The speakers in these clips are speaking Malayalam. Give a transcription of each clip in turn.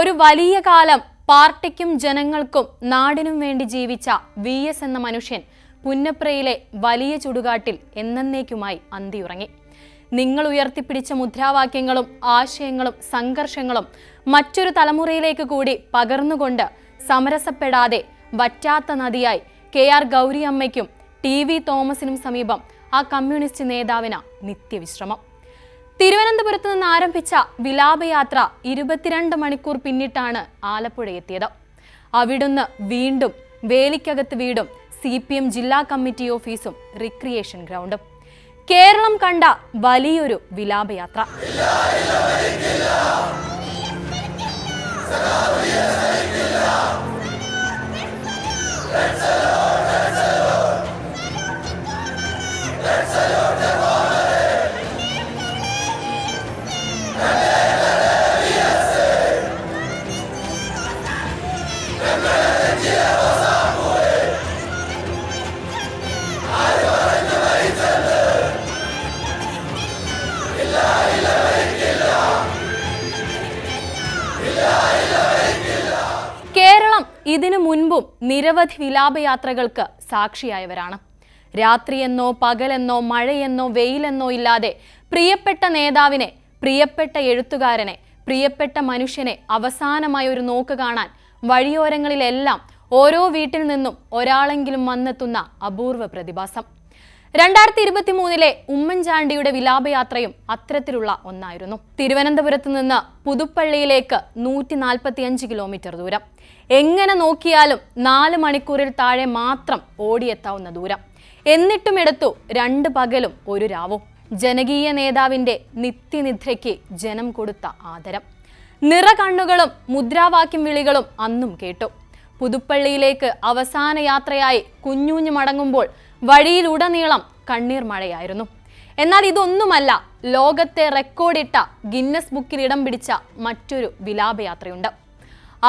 ഒരു വലിയ കാലം പാർട്ടിക്കും ജനങ്ങൾക്കും നാടിനും വേണ്ടി ജീവിച്ച VS എന്ന മനുഷ്യൻ പുന്നപ്രയിലെ വലിയ ചുടുകാട്ടിൽ എന്നേക്കുമായി അന്തിയുറങ്ങി. നിങ്ങൾ ഉയർത്തിപ്പിടിച്ച മുദ്രാവാക്യങ്ങളും ആശയങ്ങളും സംഘർഷങ്ങളും മറ്റൊരു തലമുറയിലേക്ക് കൂടി പകർന്നുകൊണ്ട് സമരസപ്പെടാതെ വറ്റാത്ത നദിയായി KR ഗൗരിയമ്മയ്ക്കും TV തോമസിനും സമീപം ആ കമ്മ്യൂണിസ്റ്റ് നേതാവിന് നിത്യവിശ്രമം. തിരുവനന്തപുരത്ത് നിന്ന് ആരംഭിച്ച വിലാപയാത്ര 22 മണിക്കൂർ പിന്നിട്ടാണ് ആലപ്പുഴ എത്തിയത്. അവിടുന്ന് വീണ്ടും വേലിക്കകത്ത് വീടും CPM ജില്ലാ കമ്മിറ്റി ഓഫീസും റിക്രിയേഷൻ ഗ്രൗണ്ടും. കേരളം കണ്ട വലിയൊരു വിലാപയാത്ര. കേരളം ഇതിനു മുൻപും നിരവധി വിലാപയാത്രകൾക്ക് സാക്ഷിയായവരാണ്. രാത്രിയെന്നോ പകലെന്നോ മഴയെന്നോ വെയിലെന്നോ ഇല്ലാതെ പ്രിയപ്പെട്ട നേതാവിനെ, പ്രിയപ്പെട്ട എഴുത്തുകാരനെ, പ്രിയപ്പെട്ട മനുഷ്യനെ അവസാനമായി ഒരു നോക്ക് കാണാൻ വഴിയോരങ്ങളിലെല്ലാം ഓരോ വീട്ടിൽ നിന്നും ഒരാളെങ്കിലും വന്നെത്തുന്ന അപൂർവ പ്രതിഭാസം. 2023 ഉമ്മൻചാണ്ടിയുടെ വിലാപയാത്രയും അത്തരത്തിലുള്ള ഒന്നായിരുന്നു. തിരുവനന്തപുരത്ത് നിന്ന് പുതുപ്പള്ളിയിലേക്ക് 145 കിലോമീറ്റർ ദൂരം. എങ്ങനെ നോക്കിയാലും 4 മണിക്കൂറിൽ താഴെ മാത്രം ഓടിയെത്താവുന്ന ദൂരം. എന്നിട്ടും എടുത്തു 2 പകലും 1 രാവും. ജനകീയ നേതാവിന്റെ നിത്യനിദ്രയ്ക്ക് ജനം കൊടുത്ത ആദരം. നിറകണ്ണുകളും മുദ്രാവാക്യം വിളികളും അന്നും കേട്ടു. പുതുപ്പള്ളിയിലേക്ക് അവസാന യാത്രയായി കുഞ്ഞൂഞ്ഞു മടങ്ങുമ്പോൾ വഴിയിലുടനീളം കണ്ണീർ മഴയായിരുന്നു. എന്നാൽ ഇതൊന്നുമല്ല, ലോകത്തെ റെക്കോർഡിട്ട ഗിന്നസ് ബുക്കിൽ ഇടം പിടിച്ച മറ്റൊരു വിലാപയാത്രയുണ്ട്.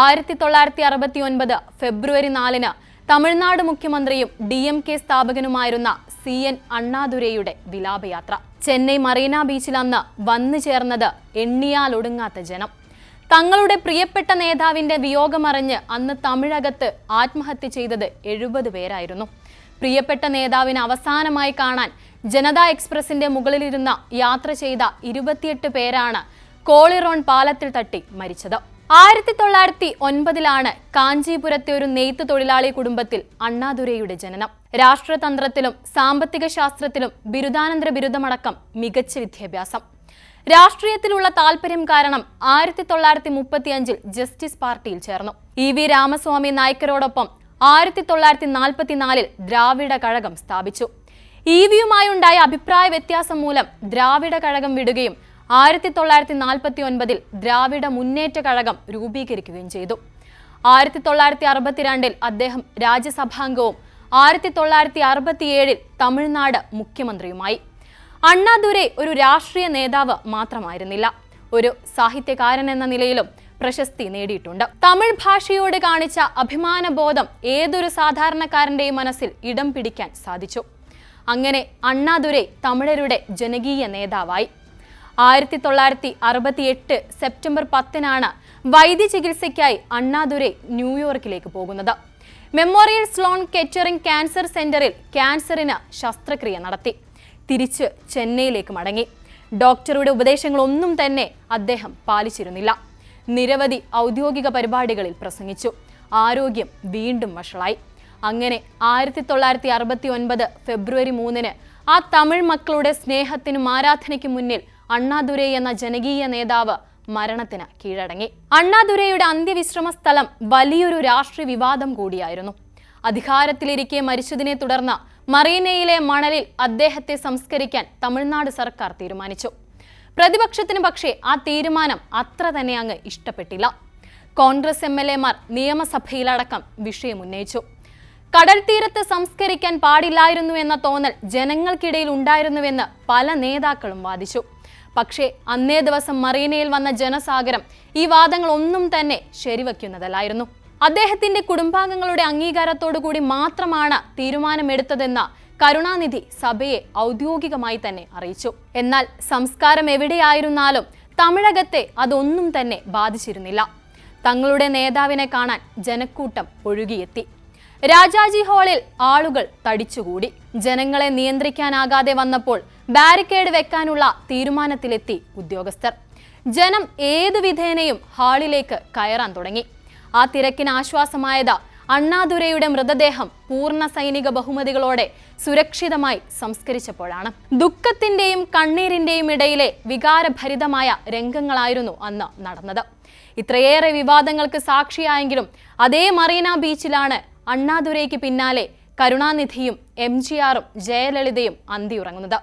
1969 ഫെബ്രുവരി 4 തമിഴ്നാട് മുഖ്യമന്ത്രിയും DMK സ്ഥാപകനുമായിരുന്ന CN അണ്ണാദുരൈയുടെ വിലാപയാത്ര. ചെന്നൈ മറീന ബീച്ചിൽ അന്ന് വന്നു ചേർന്നത് എണ്ണിയാലൊടുങ്ങാത്ത ജനം. തങ്ങളുടെ പ്രിയപ്പെട്ട നേതാവിന്റെ വിയോഗമറിഞ്ഞ് അന്ന് തമിഴകത്ത് ആത്മഹത്യ ചെയ്തത് 70 പേരായിരുന്നു. പ്രിയപ്പെട്ട നേതാവിന് അവസാനമായി കാണാൻ ജനതാ എക്സ്പ്രസിന്റെ മുകളിലിരുന്ന യാത്ര ചെയ്ത 28 പേരാണ് കോളിറോൺ പാലത്തിൽ തട്ടി മരിച്ചത്. 1909 കാഞ്ചീപുരത്തെ ഒരു നെയ്ത്ത് തൊഴിലാളി കുടുംബത്തിൽ അണ്ണാദുരൈയുടെ ജനനം. രാഷ്ട്രതന്ത്രത്തിലും സാമ്പത്തിക ശാസ്ത്രത്തിലും ബിരുദാനന്തര ബിരുദമടക്കം മികച്ച വിദ്യാഭ്യാസം. രാഷ്ട്രീയത്തിലുള്ള താല്പര്യം കാരണം 1935 ജസ്റ്റിസ് പാർട്ടിയിൽ ചേർന്നു. EV രാമസ്വാമി നായ്ക്കരോടൊപ്പം 1944 ദ്രാവിഡ കഴകം സ്ഥാപിച്ചു. EVയുമായുണ്ടായ അഭിപ്രായ വ്യത്യാസം മൂലം ദ്രാവിഡ കഴകം വിടുകയും 1949 ദ്രാവിഡ മുന്നേറ്റ കഴകം രൂപീകരിക്കുകയും ചെയ്തു. 1962 അദ്ദേഹം രാജ്യസഭാംഗവും 1967 തമിഴ്നാട് മുഖ്യമന്ത്രിയുമായി. അണ്ണാദുരൈ ഒരു രാഷ്ട്രീയ നേതാവ് മാത്രമായിരുന്നില്ല, ഒരു സാഹിത്യകാരൻ എന്ന നിലയിലും പ്രശസ്തി നേടിയിട്ടുണ്ട്. തമിഴ് ഭാഷയോട് കാണിച്ച അഭിമാനബോധം ഏതൊരു സാധാരണക്കാരന്റെയും മനസ്സിൽ ഇടം പിടിക്കാൻ സാധിച്ചു. അങ്ങനെ അണ്ണാദുരൈ തമിഴരുടെ ജനകീയ നേതാവായി. 1968 സെപ്റ്റംബർ 10 വൈദ്യ ചികിത്സയ്ക്കായി അണ്ണാദുരൈ ന്യൂയോർക്കിലേക്ക് പോകുന്നത്. മെമ്മോറിയൽ സ്ലോൺ കെറ്ററിംഗ് ക്യാൻസർ സെന്ററിൽ ക്യാൻസറിന് ശസ്ത്രക്രിയ നടത്തി. തിരിച്ച് ചെന്നൈയിലേക്ക് മടങ്ങി. ഡോക്ടറുടെ ഉപദേശങ്ങളൊന്നും തന്നെ അദ്ദേഹം പാലിച്ചിരുന്നില്ല. നിരവധി ഔദ്യോഗിക പരിപാടികളിൽ പ്രസംഗിച്ചു. ആരോഗ്യം വീണ്ടും വഷളായി. അങ്ങനെ 1969 ഫെബ്രുവരി 3 ആ തമിഴ് മക്കളുടെ സ്നേഹത്തിനും ആരാധനയ്ക്കും മുന്നിൽ അണ്ണാദുരൈ എന്ന ജനകീയ നേതാവ് മരണത്തിന് കീഴടങ്ങി. അണ്ണാദുരൈയുടെ അന്ത്യവിശ്രമ സ്ഥലം വലിയൊരു രാഷ്ട്രീയ വിവാദം കൂടിയായിരുന്നു. അധികാരത്തിലിരിക്കെ മരിച്ചതിനെ തുടർന്ന് മറീനയിലെ മണലിൽ അദ്ദേഹത്തെ സംസ്കരിക്കാൻ തമിഴ്നാട് സർക്കാർ തീരുമാനിച്ചു. പ്രതിപക്ഷത്തിന് പക്ഷേ ആ തീരുമാനം അത്ര തന്നെ അങ്ങ് ഇഷ്ടപ്പെട്ടില്ല. കോൺഗ്രസ് MLA-മാർ നിയമസഭയിലടക്കം വിഷയം ഉന്നയിച്ചു. കടൽ തീരത്ത് സംസ്കരിക്കാൻ പാടില്ലായിരുന്നു എന്ന തോന്നൽ ജനങ്ങൾക്കിടയിൽ ഉണ്ടായിരുന്നുവെന്ന് പല നേതാക്കളും വാദിച്ചു. പക്ഷേ അന്നേ ദിവസം മറീനയിൽ വന്ന ജനസാഗരം ഈ വാദങ്ങളൊന്നും തന്നെ ശരിവയ്ക്കുന്നതല്ലായിരുന്നു. അദ്ദേഹത്തിന്റെ കുടുംബാംഗങ്ങളുടെ അംഗീകാരത്തോടുകൂടി മാത്രമാണ് തീരുമാനമെടുത്തതെന്ന് കരുണാനിധി സഭയെ ഔദ്യോഗികമായി തന്നെ അറിയിച്ചു. എന്നാൽ സംസ്കാരം എവിടെയായിരുന്നാലും തമിഴകത്തെ അതൊന്നും തന്നെ ബാധിച്ചിരുന്നില്ല. തങ്ങളുടെ നേതാവിനെ കാണാൻ ജനക്കൂട്ടം ഒഴുകിയെത്തി. രാജാജി ഹാളിൽ ആളുകൾ തടിച്ചുകൂടി. ജനങ്ങളെ നിയന്ത്രിക്കാനാകാതെ വന്നപ്പോൾ ബാരിക്കേഡ് വെക്കാനുള്ള തീരുമാനത്തിലെത്തി ഉദ്യോഗസ്ഥർ. ജനം ഏതു വിധേനയും ഹാളിലേക്ക് കയറാൻ തുടങ്ങി. ആ തിരക്കിന് ആശ്വാസമായത് അണ്ണാദുരൈയുടെ മൃതദേഹം പൂർണ്ണ സൈനിക ബഹുമതികളോടെ സുരക്ഷിതമായി സംസ്കരിച്ചപ്പോഴാണ്. ദുഃഖത്തിന്റെയും കണ്ണീരിന്റെയും ഇടയിലെ വികാരഭരിതമായ രംഗങ്ങളായിരുന്നു അന്ന് നടന്നത്. ഇത്രയേറെ വിവാദങ്ങൾക്ക് സാക്ഷിയായെങ്കിലും അതേ മറീന ബീച്ചിലാണ് അണ്ണാദുരൈക്ക് പിന്നാലെ കരുണാനിധിയും MGRും ജയലളിതയും അന്തിയുറങ്ങുന്നത്.